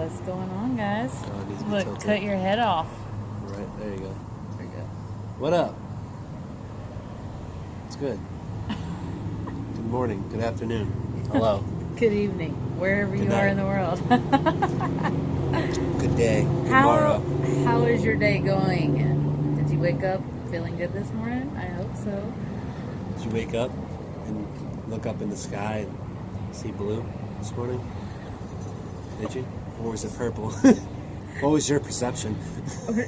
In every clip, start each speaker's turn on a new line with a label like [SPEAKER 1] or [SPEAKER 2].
[SPEAKER 1] What's going on, guys?
[SPEAKER 2] Oh, it needs to be
[SPEAKER 1] Look,
[SPEAKER 2] tilted.
[SPEAKER 1] cut your head off.
[SPEAKER 2] Right, there you go.
[SPEAKER 1] There you go.
[SPEAKER 2] What up? It's good. Good morning, good afternoon. Hello.
[SPEAKER 1] Good evening, wherever
[SPEAKER 2] Good
[SPEAKER 1] you
[SPEAKER 2] night.
[SPEAKER 1] are in the world.
[SPEAKER 2] Good day. Good
[SPEAKER 1] How
[SPEAKER 2] morrow.
[SPEAKER 1] how is your day going? Did you wake up feeling good this morning? I hope so.
[SPEAKER 2] Did you wake up and look up in the sky and see blue this morning? Did you? Or was it purple? What was your perception?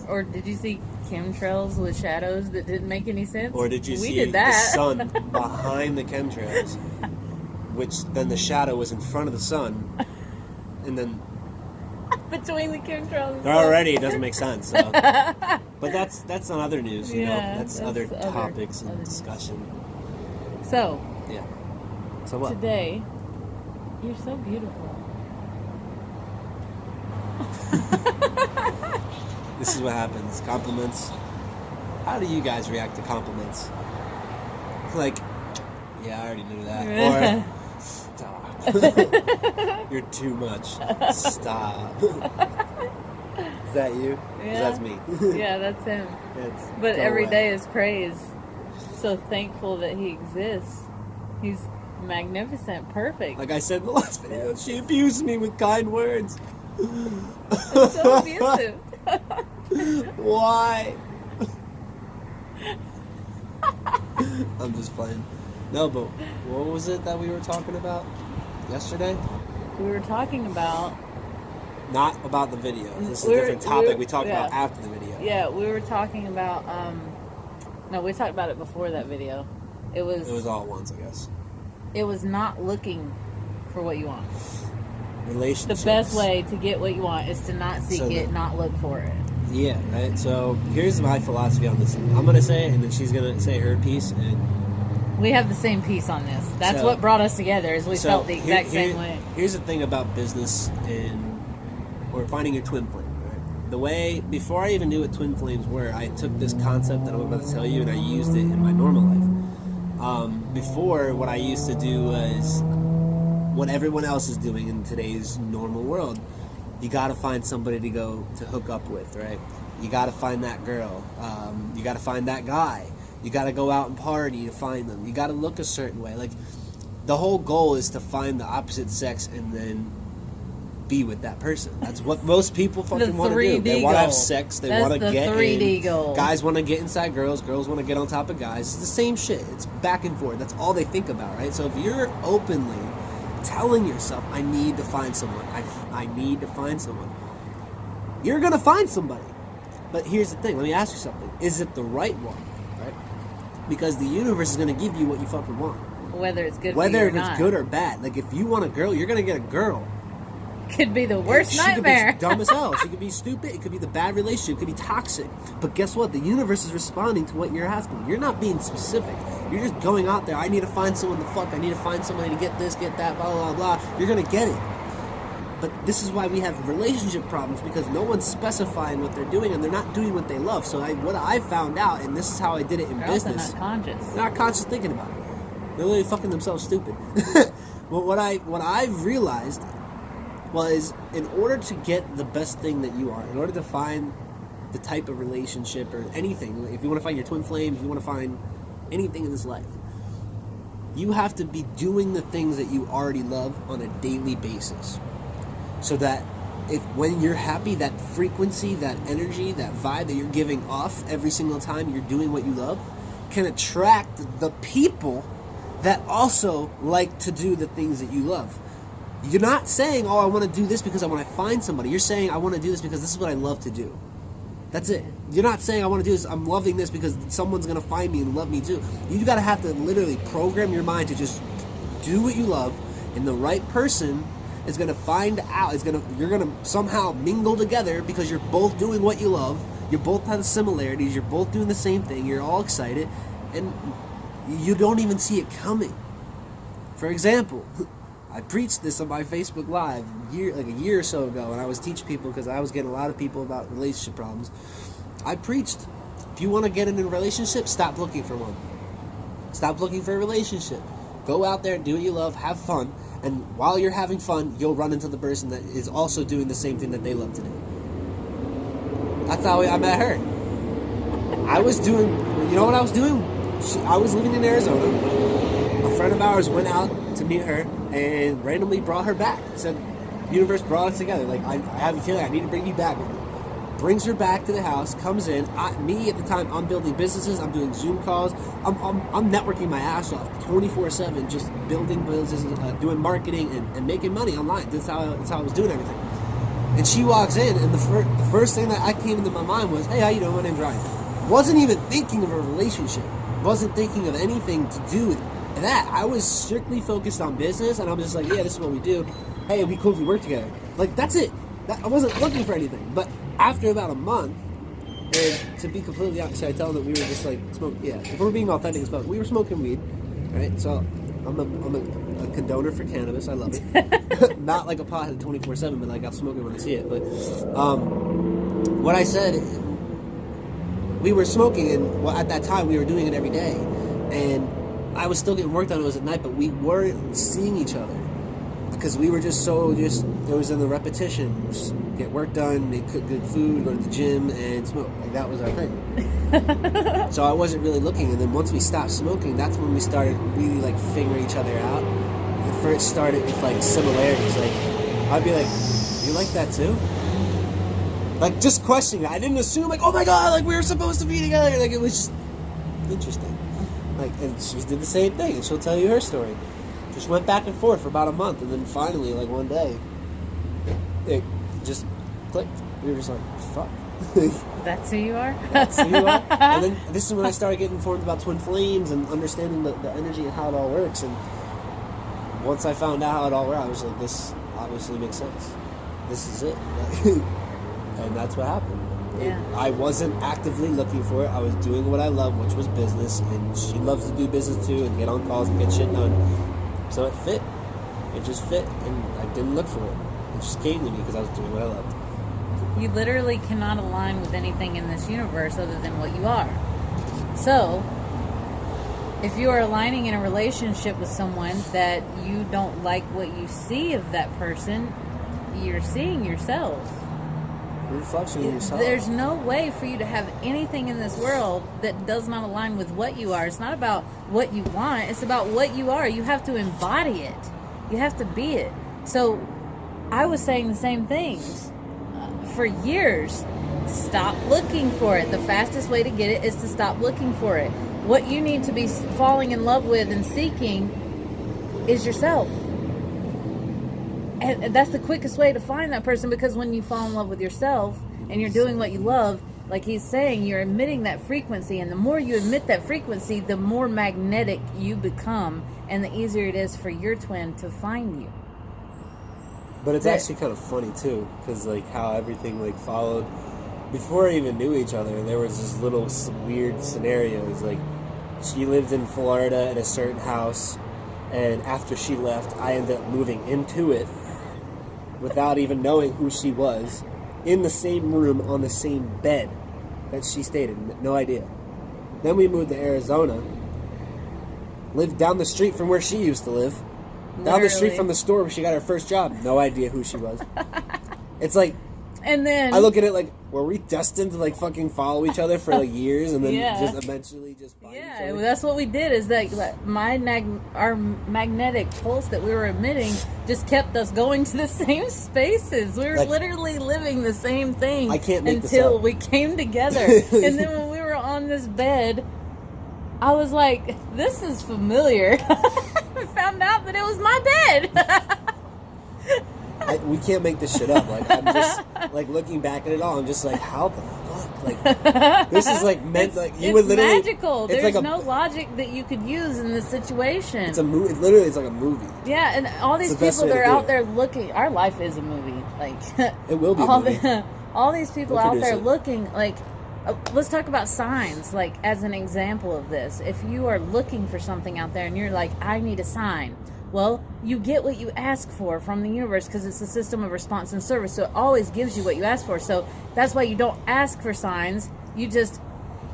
[SPEAKER 1] Or did you see chemtrails with shadows that didn't make any sense?
[SPEAKER 2] Or did you
[SPEAKER 1] we
[SPEAKER 2] see
[SPEAKER 1] did
[SPEAKER 2] the
[SPEAKER 1] that.
[SPEAKER 2] sun behind the chemtrails? Which then the shadow was in front of the sun, and then
[SPEAKER 1] Between the chemtrails. and
[SPEAKER 2] already it doesn't make sense. So. But that's on other news, you know.
[SPEAKER 1] Yeah,
[SPEAKER 2] That's
[SPEAKER 1] that's
[SPEAKER 2] other
[SPEAKER 1] other-
[SPEAKER 2] topics and
[SPEAKER 1] other news.
[SPEAKER 2] discussion.
[SPEAKER 1] So,
[SPEAKER 2] Yeah. So what?
[SPEAKER 1] today, you're so beautiful.
[SPEAKER 2] This is what happens. Compliments. How do you guys react to compliments? Like, yeah, I already knew that. Or, stop. You're too much. Stop. Is that you? 'Cause
[SPEAKER 1] Yeah.
[SPEAKER 2] that's me.
[SPEAKER 1] Yeah, that's him.
[SPEAKER 2] It's
[SPEAKER 1] But
[SPEAKER 2] go
[SPEAKER 1] every
[SPEAKER 2] away.
[SPEAKER 1] day is praise. So thankful that he exists. He's magnificent, perfect.
[SPEAKER 2] Like I said in the last video, she abused me with kind words.
[SPEAKER 1] It's so abusive.
[SPEAKER 2] Why? I'm just playing. No, but what was it that we were talking about yesterday?
[SPEAKER 1] We were talking about,
[SPEAKER 2] Not about the video. This is a
[SPEAKER 1] We're-
[SPEAKER 2] different topic
[SPEAKER 1] we're-
[SPEAKER 2] we talked
[SPEAKER 1] yeah.
[SPEAKER 2] about after the video.
[SPEAKER 1] yeah, we were talking about, no, we talked about it before that video. It was,
[SPEAKER 2] It was all at once, I guess.
[SPEAKER 1] not looking for what you want. The
[SPEAKER 2] Relationships.
[SPEAKER 1] best way to get what you want is to not seek
[SPEAKER 2] So
[SPEAKER 1] it, not look for it.
[SPEAKER 2] Yeah, right? So here's my philosophy on this. I'm going to say it, and then she's going to say her piece, and
[SPEAKER 1] We have the same piece on this. That's
[SPEAKER 2] So-
[SPEAKER 1] what brought us together, is we
[SPEAKER 2] so
[SPEAKER 1] felt the exact
[SPEAKER 2] here-
[SPEAKER 1] same way.
[SPEAKER 2] Here's the thing about business or finding your twin flame. Right? The way before I even knew what twin flames were, I took this concept that I'm about to tell you, and I used it in my normal life. Before, what I used to do was what everyone else is doing in today's normal world. You got to find somebody to go to hook up with, right? You got to find that girl. You got to find that guy. You got to go out and party to find them. You got to look a certain way. Like, the whole goal is to find the opposite sex and then be with that person. That's what most people fucking want to do.
[SPEAKER 1] 3D
[SPEAKER 2] They want to have
[SPEAKER 1] goal.
[SPEAKER 2] sex. They
[SPEAKER 1] That's
[SPEAKER 2] want to
[SPEAKER 1] the
[SPEAKER 2] get
[SPEAKER 1] 3D
[SPEAKER 2] in.
[SPEAKER 1] goal.
[SPEAKER 2] Guys want to get inside girls. Girls want to get on top of guys. It's the same shit. It's back and forth. That's all they think about, right? So if you're openly telling yourself, I need to find someone. I need to find someone. You're going to find somebody. But here's the thing. Let me ask you something. Is it the right one? Right? Because the universe is going to give you what you fucking want.
[SPEAKER 1] Whether it's good for
[SPEAKER 2] Whether
[SPEAKER 1] you or
[SPEAKER 2] if
[SPEAKER 1] not.
[SPEAKER 2] it's good or bad. Like, if you want a girl, you're going to get a girl.
[SPEAKER 1] Could be the worst
[SPEAKER 2] She
[SPEAKER 1] nightmare.
[SPEAKER 2] could be dumb as hell. She could be stupid. It could be the bad relationship. It could be toxic. But guess what? The universe is responding to what you're asking. You're not being specific. You're just going out there. I need to find someone to fuck. I need to find somebody to get this, get that, blah, blah, blah. You're going to get it. But this is why we have relationship problems, because no one's specifying what they're doing, and they're not doing what they love. So what I found out, and this is how I did it in
[SPEAKER 1] They're also
[SPEAKER 2] business.
[SPEAKER 1] not conscious.
[SPEAKER 2] They're not conscious thinking about it. They're literally fucking themselves stupid. But what I've realized was, in order to get the best thing that you are, in order to find the type of relationship or anything, if you want to find your twin flame, if you want to find anything in this life, you have to be doing the things that you already love on a daily basis. So that when you're happy, that frequency, that energy, that vibe that you're giving off every single time you're doing what you love can attract the people that also like to do the things that you love. You're not saying, oh, I want to do this because I want to find somebody. You're saying, I want to do this because this is what I love to do. That's it. You're not saying, I want to do this, I'm loving this because someone's going to find me and love me too. You got to have to literally program your mind to just do what you love, and the right person is going to find out, you're going to somehow mingle together because you're both doing what you love. You both have the similarities. You're both doing the same thing. You're all excited, and you don't even see it coming. For example, I preached this on my Facebook Live a year or so ago, and I was teaching people because I was getting a lot of people about relationship problems. I preached, if you want to get in a relationship, stop looking for one. Stop looking for a relationship. Go out there and do what you love, have fun, And while you're having fun, you'll run into the person that is also doing the same thing that they love to do. That's how I met her. I was doing, you know what I was doing? I was living in Arizona. A friend of ours went out to meet her and randomly brought her back. Said, universe brought us together. Like, I have a feeling I need to bring you back with me. Brings her back to the house, comes in. Me at the time, I'm building businesses. I'm doing Zoom calls. I'm networking my ass off 24/7, just building businesses, doing marketing and making money online. That's how I was doing everything. And she walks in, and the first thing that I came into my mind was, "Hey, how you doing? My name's Ryan." Wasn't even thinking of a relationship. Wasn't thinking of anything to do with that. I was strictly focused on business, and I'm just like, "Yeah, this is what we do. Hey, it'd be cool if we work together." Like, that's it. I wasn't looking for anything. But after about a month, and to be completely honest, I tell them that we were just like smoking. Yeah, if we're being authentic as fuck, we were smoking weed, right? So I'm a condoner for cannabis. I love it. Not like a pothead 24/7, but like I'll smoke it when I see it. But what I said, we were smoking, and well, at that time we were doing it every day, and I was still getting work done. It was at night, but we weren't seeing each other. Because we were it was in the repetition. Just get work done, make cook good food, go to the gym, and smoke. Like, that was our thing. So I wasn't really looking. And then once we stopped smoking, that's when we started really, like, figuring each other out. And first started with, like, similarities. Like, I'd be like, you like that too? Like, just questioning. I didn't assume, like, oh my God, like, we were supposed to be together. Like, it was just interesting. Like, and she did the same thing, and she'll tell you her story. Just went back and forth for about a month, and then finally, like, one day, it just clicked. We were just like, fuck.
[SPEAKER 1] That's who you are?
[SPEAKER 2] That's who you are? And then this is when I started getting informed about twin flames and understanding the energy and how it all works. And once I found out how it all worked, I was like, this obviously makes sense. This is it. And that's what happened.
[SPEAKER 1] Yeah.
[SPEAKER 2] I wasn't actively looking for it. I was doing what I love, which was business. And she loves to do business too and get on calls and get shit done. So it fit. It just fit, and I didn't look for it. It just came to me because I was doing what I loved.
[SPEAKER 1] You literally cannot align with anything in this universe other than what you are. So, if you are aligning in a relationship with someone that you don't like what you see of that person, you're seeing yourself.
[SPEAKER 2] Reflection of yourself.
[SPEAKER 1] There's no way for you to have anything in this world that does not align with what you are. It's not about what you want. It's about what you are. You have to embody it. You have to be it. So I was saying the same things for years. Stop looking for it. The fastest way to get it is to stop looking for it. What you need to be falling in love with and seeking is yourself. And that's the quickest way to find that person, because when you fall in love with yourself and you're doing what you love, like he's saying, you're emitting that frequency, and the more you emit that frequency, the more magnetic you become, and the easier it is for your twin to find you.
[SPEAKER 2] But it's actually kind of funny too, because like how everything like followed. Before I even knew each other, there was this little weird scenarios. Like, she lived in Florida in a certain house, and after she left, I ended up moving into it without even knowing who she was, in the same room on the same bed that she stayed in. No idea. Then we moved to Arizona, lived down the street from where she used to live, down the street from the store where she got her first job. No idea who she was. It's like,
[SPEAKER 1] and then
[SPEAKER 2] I look at it like, were we destined to like fucking follow each other for like years and then just eventually just find each other?
[SPEAKER 1] That's what we did. Is that our magnetic pulse that we were emitting just kept us going to the same spaces. We were like, literally living the same thing.
[SPEAKER 2] I can't make
[SPEAKER 1] until we came together. And then when we were on this bed, I was like, "This is familiar." I found out that it was my bed.
[SPEAKER 2] We can't make this shit up. Like, I'm just like looking back at it all. I'm just like, how the fuck? Like, this is like meant. Like, you would literally.
[SPEAKER 1] It's magical. There's like no logic that you could use in this situation.
[SPEAKER 2] It's a movie. Literally, it's like a movie.
[SPEAKER 1] Yeah, and all these people that are out there looking. Our life is a movie. Like,
[SPEAKER 2] it will be.
[SPEAKER 1] All these people out there looking. Like, let's talk about signs. Like, as an example of this, if you are looking for something out there and you're like, I need a sign. Well, you get what you ask for from the universe, because it's a system of response and service. So it always gives you what you ask for. So that's why you don't ask for signs. You just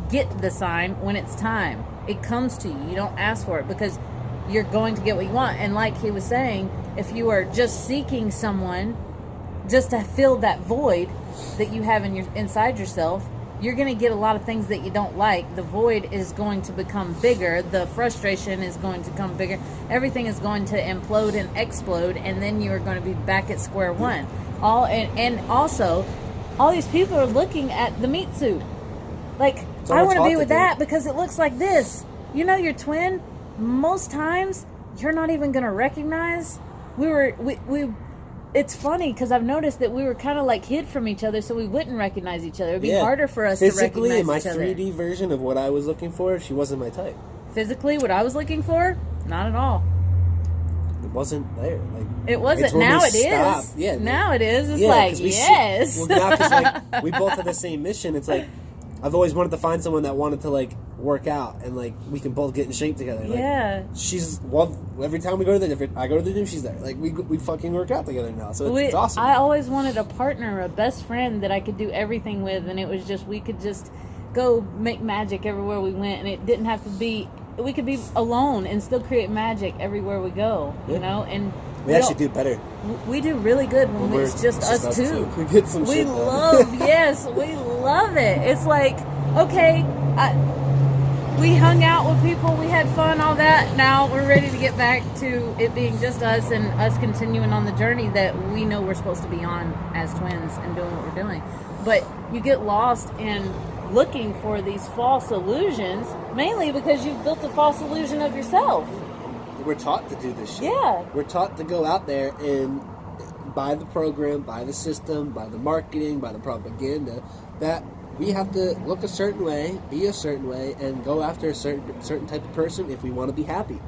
[SPEAKER 1] get the sign when it's time. It comes to you. You don't ask for it, because you're going to get what you want. And like he was saying, if you are just seeking someone just to fill that void that you have inside yourself, you're going to get a lot of things that you don't like. The void is going to become bigger. The frustration is going to become bigger. Everything is going to implode and explode, and then you're going to be back at square one. And also, all these people are looking at the meat suit. Like, I want to be with that because it looks like this. You know, your twin, most times, you're not even going to recognize. It's funny because I've noticed that we were kind of like hid from each other so we wouldn't recognize each other. It'd be harder for us to recognize each other.
[SPEAKER 2] Physically, in my 3D version of what I was looking for, she wasn't my type.
[SPEAKER 1] Physically, what I was looking for? Not at all.
[SPEAKER 2] It wasn't there. Like,
[SPEAKER 1] it wasn't. Now it is. Yeah. Now it is. It's like, yes.
[SPEAKER 2] Well, now because like, we both have the same mission. It's like, I've always wanted to find someone that wanted to like work out and like we can both get in shape together. Like,
[SPEAKER 1] yeah.
[SPEAKER 2] Every time we go to I go to the gym, she's there. Like we fucking work out together now. So it's awesome.
[SPEAKER 1] I always wanted a partner, a best friend that I could do everything with, and it was just we could just go make magic everywhere we went, and it didn't have to be. We could be alone and still create magic everywhere we go. Yeah. You know, and
[SPEAKER 2] we actually do better.
[SPEAKER 1] We do really good when it's just us two.
[SPEAKER 2] We get some shit done.
[SPEAKER 1] Yes, we love it. It's like, okay, we hung out with people, we had fun, all that. Now we're ready to get back to it being just us and us continuing on the journey that we know we're supposed to be on as twins and doing what we're doing. But you get lost in looking for these false illusions, mainly because you've built a false illusion of yourself.
[SPEAKER 2] We're taught to do this shit.
[SPEAKER 1] Yeah.
[SPEAKER 2] We're taught to go out there and buy the program, buy the system, buy the marketing, buy the propaganda, that we have to look a certain way, be a certain way, and go after a certain type of person if we want to be happy.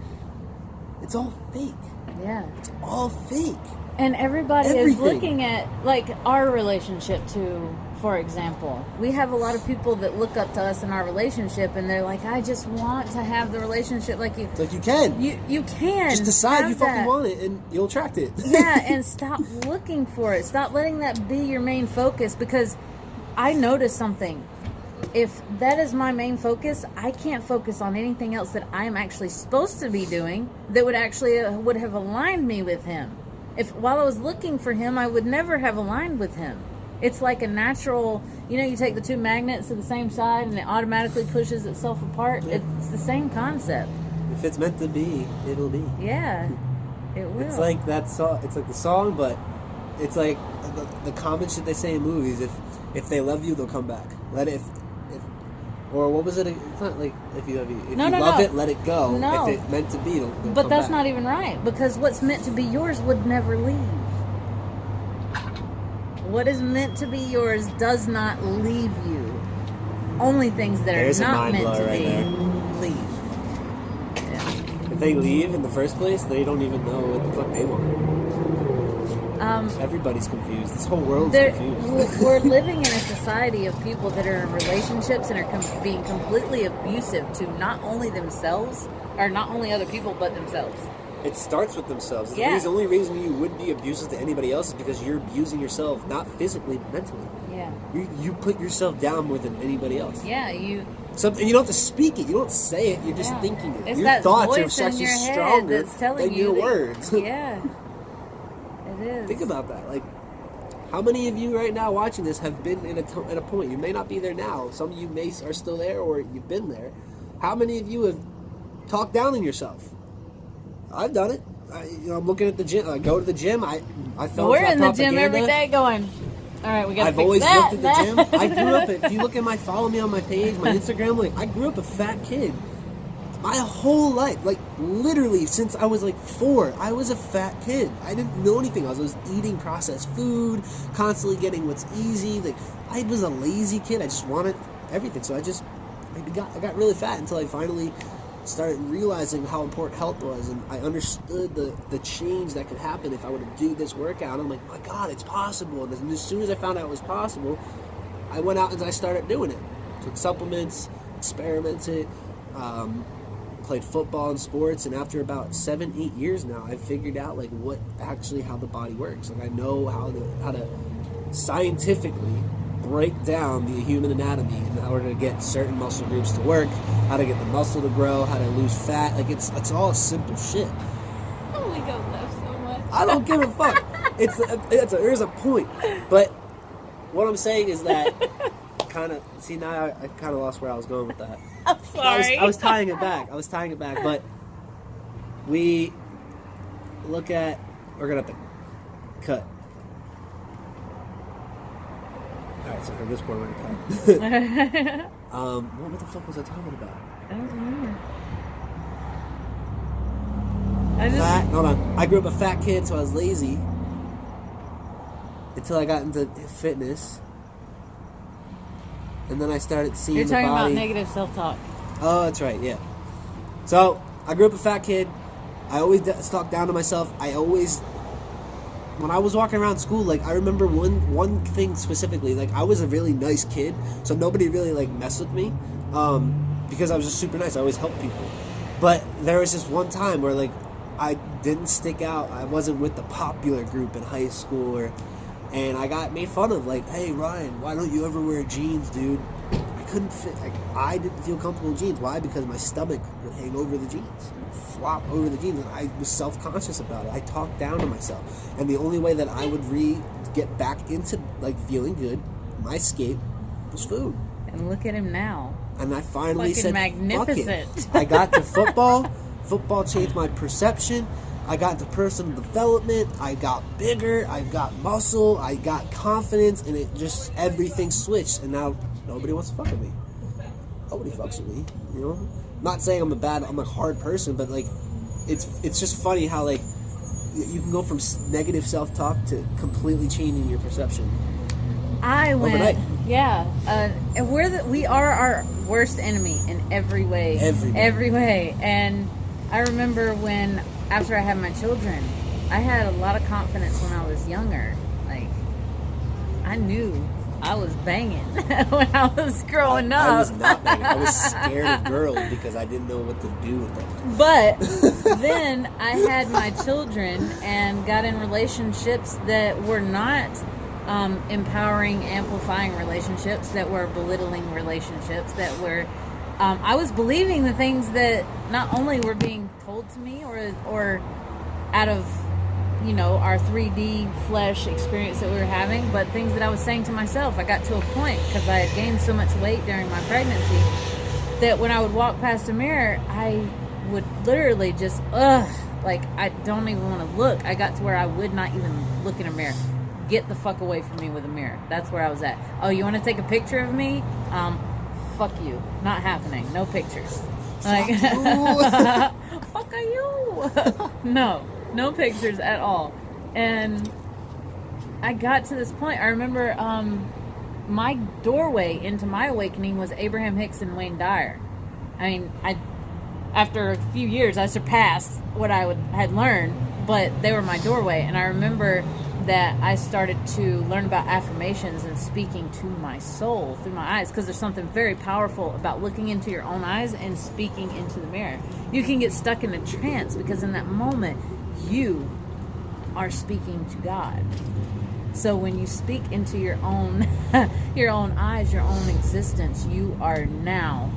[SPEAKER 2] It's all fake.
[SPEAKER 1] Yeah.
[SPEAKER 2] It's all fake.
[SPEAKER 1] And everybody is looking at, like, our relationship too. For example, we have a lot of people that look up to us in our relationship, and they're like, I just want to have the relationship like you.
[SPEAKER 2] It's like you can.
[SPEAKER 1] You can.
[SPEAKER 2] Just decide you fucking want it, and you'll attract it.
[SPEAKER 1] Yeah, and stop looking for it. Stop letting that be your main focus, because I noticed something. If that is my main focus, I can't focus on anything else that I am actually supposed to be doing that would actually would have aligned me with him. If while I was looking for him, I would never have aligned with him. It's like a natural, you take the two magnets to the same side and it automatically pushes itself apart. Yeah. It's the same concept.
[SPEAKER 2] If it's meant to be, it'll be.
[SPEAKER 1] Yeah, it will.
[SPEAKER 2] It's like that song. It's like the song, but it's like the common shit they say in movies. If they love you, they'll come back. Or what was it? It's not like if you love it, let it go.
[SPEAKER 1] No.
[SPEAKER 2] If it's meant to be, they'll
[SPEAKER 1] but that's
[SPEAKER 2] back.
[SPEAKER 1] not even right, because what's meant to be yours would never leave. What is meant to be yours does not leave you. Only things that are not meant to be leave. Yeah.
[SPEAKER 2] If they leave in the first place, they don't even know what the fuck they want. Everybody's confused. This whole world's confused.
[SPEAKER 1] We're living in a society of people that are in relationships and are being completely abusive to not only themselves, or not only other people, but themselves.
[SPEAKER 2] It starts with themselves.
[SPEAKER 1] Yeah.
[SPEAKER 2] The only reason you would be abusive to anybody else is because you're abusing yourself, not physically, mentally.
[SPEAKER 1] Yeah.
[SPEAKER 2] You put yourself down more than anybody else.
[SPEAKER 1] Yeah, and you
[SPEAKER 2] don't have to speak it. You don't say it. You're just thinking it.
[SPEAKER 1] It's
[SPEAKER 2] your
[SPEAKER 1] that
[SPEAKER 2] thoughts
[SPEAKER 1] voice
[SPEAKER 2] are actually stronger than your words.
[SPEAKER 1] Yeah, it is.
[SPEAKER 2] Think about that. Like, how many of you right now watching this have been at a point? You may not be there now. Some of you are still there, or you've been there. How many of you have talked down on yourself? I've done it. I'm looking at the gym. I go to the gym. I felt
[SPEAKER 1] We're in the gym every day going, all right, we got to fix that.
[SPEAKER 2] I've always looked at the gym. I grew up, if you look at follow me on my page, my Instagram, like, I grew up a fat kid. My whole life, like, literally since I was like 4, I was a fat kid. I didn't know anything. I was eating processed food, constantly getting what's easy. Like, I was a lazy kid. I just wanted everything. So I got really fat until I finally started realizing how important health was, and I understood the change that could happen if I were to do this workout. I'm like, my God, it's possible. And as soon as I found out it was possible, I went out and I started doing it. Took supplements, experimented, played football and sports, and after about 7-8 years now, I figured out like how the body works. Like, I know how to scientifically break down the human anatomy in order to get certain muscle groups to work, how to get the muscle to grow, how to lose fat. Like it's all simple shit.
[SPEAKER 1] Oh, we go left so much.
[SPEAKER 2] I don't give a fuck. There's a point, but what I'm saying is that now I kind of lost where I was going with that.
[SPEAKER 1] I'm sorry.
[SPEAKER 2] I was tying it back. But we look at. We're gonna have to cut. All right, so for this point, we're gonna cut. What the fuck was I talking about?
[SPEAKER 1] I don't remember.
[SPEAKER 2] Hold on. I grew up a fat kid, so I was lazy until I got into fitness, and then I started seeing
[SPEAKER 1] You're talking
[SPEAKER 2] the body.
[SPEAKER 1] about negative self-talk.
[SPEAKER 2] Oh, that's right. Yeah. So I grew up a fat kid. I always talked down to myself. When I was walking around school, like, I remember one thing specifically. Like, I was a really nice kid, so nobody really, like, messed with me, because I was just super nice. I always helped people. But there was this one time where, like, I didn't stick out. I wasn't with the popular group in high school, and I got made fun of. Like, hey, Ryan, why don't you ever wear jeans, dude? I couldn't fit. Like, I didn't feel comfortable in jeans. Why? Because my stomach would hang over the jeans, flop over the jeans, and I was self-conscious about it. I talked down to myself, and the only way that I would get back into, like, feeling good, my escape, was food.
[SPEAKER 1] And look at him now.
[SPEAKER 2] And I finally said,
[SPEAKER 1] magnificent.
[SPEAKER 2] fuck it. I got to football. Football changed my perception. I got to personal development. I got bigger. I got muscle. I got confidence, and it just, everything switched, and now nobody wants to fuck with me. Nobody fucks with me, you know? Not saying I'm a hard person, but, like, it's just funny how, like, you can go from negative self-talk to completely changing your perception.
[SPEAKER 1] Overnight. Yeah, and we are our worst enemy in every way. Every way. And I remember after I had my children, I had a lot of confidence when I was younger. Like, I knew I was banging when I was growing up.
[SPEAKER 2] I was not banging. I was scared of girls because I didn't know what to do with them.
[SPEAKER 1] But then I had my children and got in relationships that were not empowering, amplifying relationships, that were belittling relationships, that were I was believing the things that not only were being told to me or out of, you know, our 3D flesh experience that we were having, but things that I was saying to myself. I got to a point, because I had gained so much weight during my pregnancy, that when I would walk past a mirror, I would literally just, like, I don't even want to look. I got to where I would not even look in a mirror. Get the fuck away from me with a mirror. That's where I was at. Oh, you want to take a picture of me? Fuck you. Not happening. No pictures. Like, fuck are you? No pictures at all. And I got to this point. I remember my doorway into my awakening was Abraham Hicks and Wayne Dyer. I mean, after a few years, I surpassed what I had learned, but they were my doorway. And I remember that I started to learn about affirmations and speaking to my soul through my eyes, because there's something very powerful about looking into your own eyes and speaking into the mirror. You can get stuck in a trance, because in that moment you are speaking to God. So when you speak into your own your own eyes, your own existence, you are now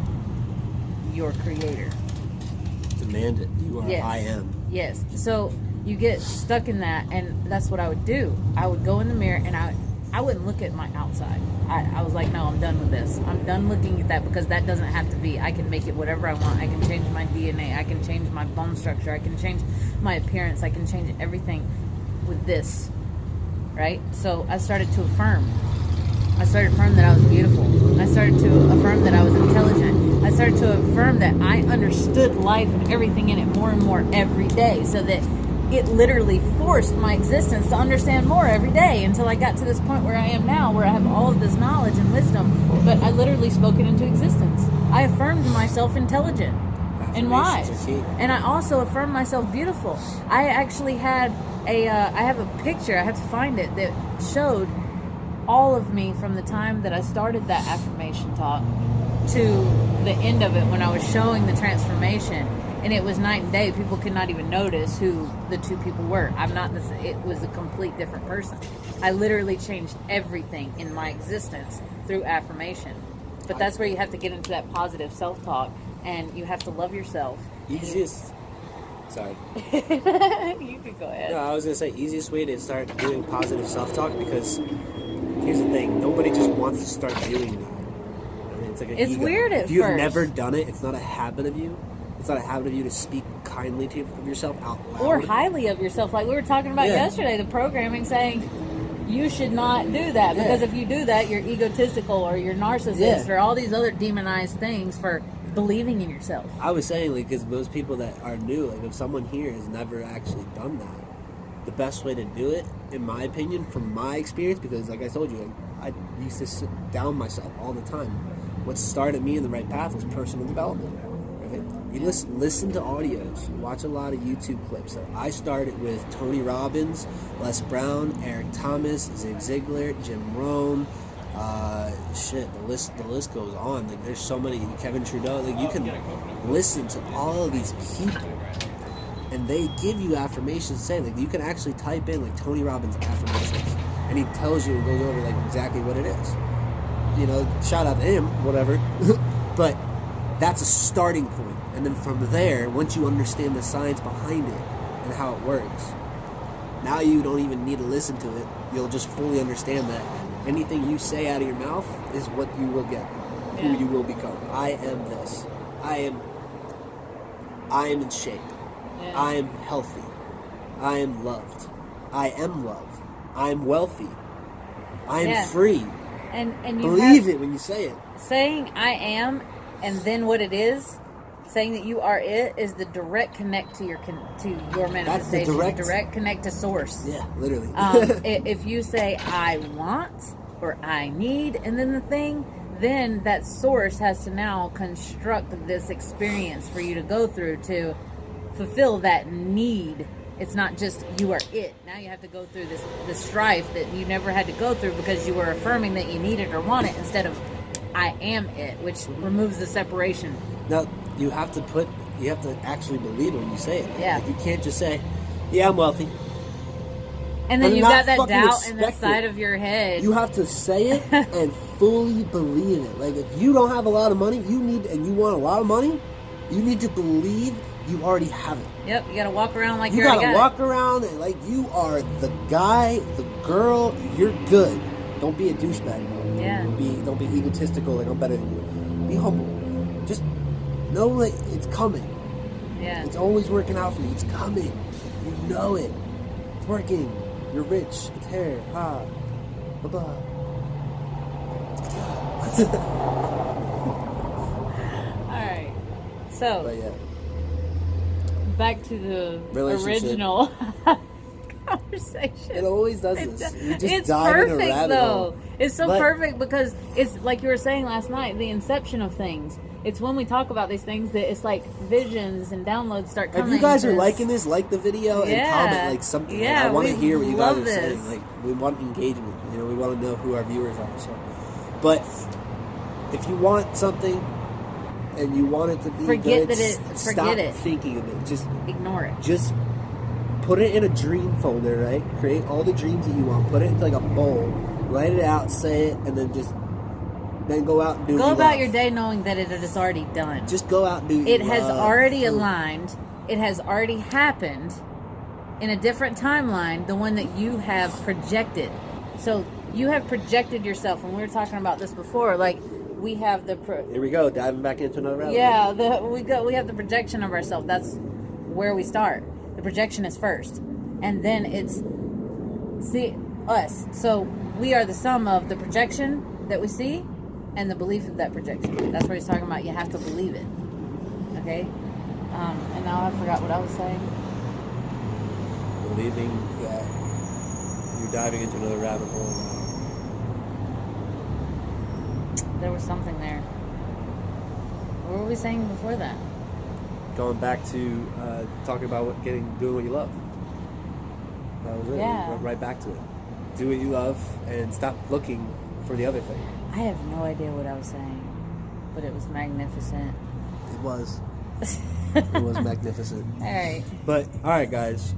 [SPEAKER 1] your creator.
[SPEAKER 2] Demand it. You are. Yes. I am.
[SPEAKER 1] Yes. So you get stuck in that, and that's what I would do. I would go in the mirror, and I wouldn't look at my outside. I was like, no, I'm done with this. I'm done looking at that, because that doesn't have to be. I can make it whatever I want. I can change my DNA. I can change my bone structure. I can change my appearance. I can change everything with this, right? So I started to affirm. I started to affirm that I was beautiful. I started to affirm that I was intelligent. I started to affirm that I understood life and everything in it more and more every day, so that it literally forced my existence to understand more every day, until I got to this point where I am now, where I have all of this knowledge and wisdom, but I literally spoke it into existence. I affirmed myself intelligent and wise, and I also affirmed myself beautiful. I actually had I have a picture, I have to find it, that showed all of me from the time that I started that affirmation talk to the end of it, when I was showing the transformation. and it was night and day. People could not even notice who the two people were. I'm not this. It was a complete different person. I literally changed everything in my existence through affirmation. But that's where you have to get into that positive self-talk, and you have to love yourself.
[SPEAKER 2] Easiest. Sorry.
[SPEAKER 1] You can go ahead.
[SPEAKER 2] No, I was gonna say easiest way to start doing positive self-talk, because here's the thing: nobody just wants to start doing that. I mean, it's like
[SPEAKER 1] It's
[SPEAKER 2] ego.
[SPEAKER 1] weird at
[SPEAKER 2] If you've
[SPEAKER 1] first.
[SPEAKER 2] never done it, it's not a habit of you. It's not a habit of you to speak kindly of yourself out loud.
[SPEAKER 1] Or highly of yourself, like we were talking about yesterday, the programming saying you should not do that, because if you do that, you're egotistical or you're narcissist or all these other demonized things for believing in yourself.
[SPEAKER 2] I was saying, like, because those people that are new, like, if someone here has never actually done that, the best way to do it, in my opinion, from my experience, because, like I told you, like, I used to sit down myself all the time. What started me in the right path was personal development. Right? You listen to audios, watch a lot of YouTube clips. So I started with Tony Robbins, Les Brown, Eric Thomas, Zig Ziglar, Jim Rohn. The list goes on. Like, there's so many. Kevin Trudeau. Like, you can listen to all of these people, and they give you affirmations. Say, like, you can actually type in, like, Tony Robbins affirmations, and he tells you and goes over, like, exactly what it is. You know, shout out to him, whatever. But that's a starting point, and then from there, once you understand the science behind it and how it works, now you don't even need to listen to it. You'll just fully understand that anything you say out of your mouth is what you will get, who you will become. I am this. I am in shape.
[SPEAKER 1] Yeah.
[SPEAKER 2] I am healthy. I am loved. I am love. I am wealthy. I am free.
[SPEAKER 1] And you
[SPEAKER 2] believe it when you say it.
[SPEAKER 1] Saying I am, and then what it is, saying that you are it, is the direct connect to your manifestation.
[SPEAKER 2] That's the
[SPEAKER 1] direct connect to source.
[SPEAKER 2] Yeah, literally.
[SPEAKER 1] If you say I want or I need, and then the thing, then that source has to now construct this experience for you to go through to fulfill that need. It's not just you are it. Now you have to go through this strife that you never had to go through because you were affirming that you need it or want it instead of I am it, which removes the separation.
[SPEAKER 2] Now, you have to actually believe it when you say it.
[SPEAKER 1] Yeah.
[SPEAKER 2] Like, you can't just say, yeah, I'm wealthy.
[SPEAKER 1] And then
[SPEAKER 2] And
[SPEAKER 1] you
[SPEAKER 2] not
[SPEAKER 1] got that
[SPEAKER 2] fucking
[SPEAKER 1] doubt in the
[SPEAKER 2] expect
[SPEAKER 1] side
[SPEAKER 2] it.
[SPEAKER 1] of your head.
[SPEAKER 2] You have to say it and fully believe it. Like, if you don't have a lot of money, and you want a lot of money, you need to believe you already have it.
[SPEAKER 1] Yep, you gotta walk around like
[SPEAKER 2] You
[SPEAKER 1] you already
[SPEAKER 2] gotta
[SPEAKER 1] got
[SPEAKER 2] walk around and like you are the guy, the girl, you're good. Don't be a douchebag, though.
[SPEAKER 1] Yeah.
[SPEAKER 2] Don't be egotistical, like I'm better than you. Be humble. Just know that it's coming.
[SPEAKER 1] it. Yeah.
[SPEAKER 2] It's always working out for you. It's coming. You know it. It's working. You're rich. It's here. Ha. Bye-bye.
[SPEAKER 1] Alright. So,
[SPEAKER 2] But yeah.
[SPEAKER 1] back to the
[SPEAKER 2] Relationship.
[SPEAKER 1] original conversation.
[SPEAKER 2] It always does this. You just
[SPEAKER 1] It's
[SPEAKER 2] dive in a
[SPEAKER 1] perfect
[SPEAKER 2] rabbit
[SPEAKER 1] though.
[SPEAKER 2] hole.
[SPEAKER 1] It's so
[SPEAKER 2] But-
[SPEAKER 1] perfect because it's like you were saying last night, the inception of things. It's when we talk about these things that it's like visions and downloads start coming.
[SPEAKER 2] If you guys are
[SPEAKER 1] to-
[SPEAKER 2] liking this, like the video and
[SPEAKER 1] Yeah.
[SPEAKER 2] comment like something. Like,
[SPEAKER 1] Yeah,
[SPEAKER 2] I want to
[SPEAKER 1] we
[SPEAKER 2] hear what you guys
[SPEAKER 1] love
[SPEAKER 2] are saying.
[SPEAKER 1] this.
[SPEAKER 2] Like, we want engagement. You know, we want to know who our viewers are. So, but if you want something and you want it to be
[SPEAKER 1] Forget
[SPEAKER 2] good,
[SPEAKER 1] that it-
[SPEAKER 2] stop
[SPEAKER 1] forget it.
[SPEAKER 2] thinking of it.
[SPEAKER 1] ignore it.
[SPEAKER 2] Just put it in a dream folder, right? Create all the dreams that you want. Put it into like a bowl. Write it out. Say it, and then go out and do.
[SPEAKER 1] Go
[SPEAKER 2] what you
[SPEAKER 1] about
[SPEAKER 2] love.
[SPEAKER 1] your day knowing that it is already done.
[SPEAKER 2] Just go out and do. What
[SPEAKER 1] It
[SPEAKER 2] you
[SPEAKER 1] has
[SPEAKER 2] love.
[SPEAKER 1] already aligned. It has already happened in a different timeline, the one that you have projected. So you have projected yourself, and we were talking about this before. Like we have the
[SPEAKER 2] Here we go, diving back into another rabbit hole.
[SPEAKER 1] yeah, we have the projection of ourselves. That's where we start. The projection is first, and then it's us. So we are the sum of the projection that we see and the belief of that projection. That's what he's talking about. You have to believe it. Okay? And now I forgot what I was saying.
[SPEAKER 2] Believing that you're diving into another rabbit hole.
[SPEAKER 1] There was something there. What were we saying before that?
[SPEAKER 2] Going back to talking about doing what you love. That was it.
[SPEAKER 1] Yeah.
[SPEAKER 2] We went right back to it. Do what you love and stop looking for the other thing.
[SPEAKER 1] I have no idea what I was saying, but it was magnificent.
[SPEAKER 2] It was. It was magnificent.
[SPEAKER 1] All right.
[SPEAKER 2] But all right, guys.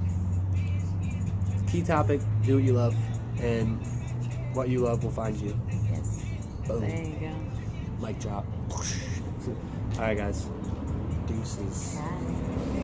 [SPEAKER 2] Key topic: do what you love, and what you love will find you.
[SPEAKER 1] Yes.
[SPEAKER 2] Boom.
[SPEAKER 1] There you go.
[SPEAKER 2] Mic drop. All right, guys. Deuces.
[SPEAKER 1] Bye.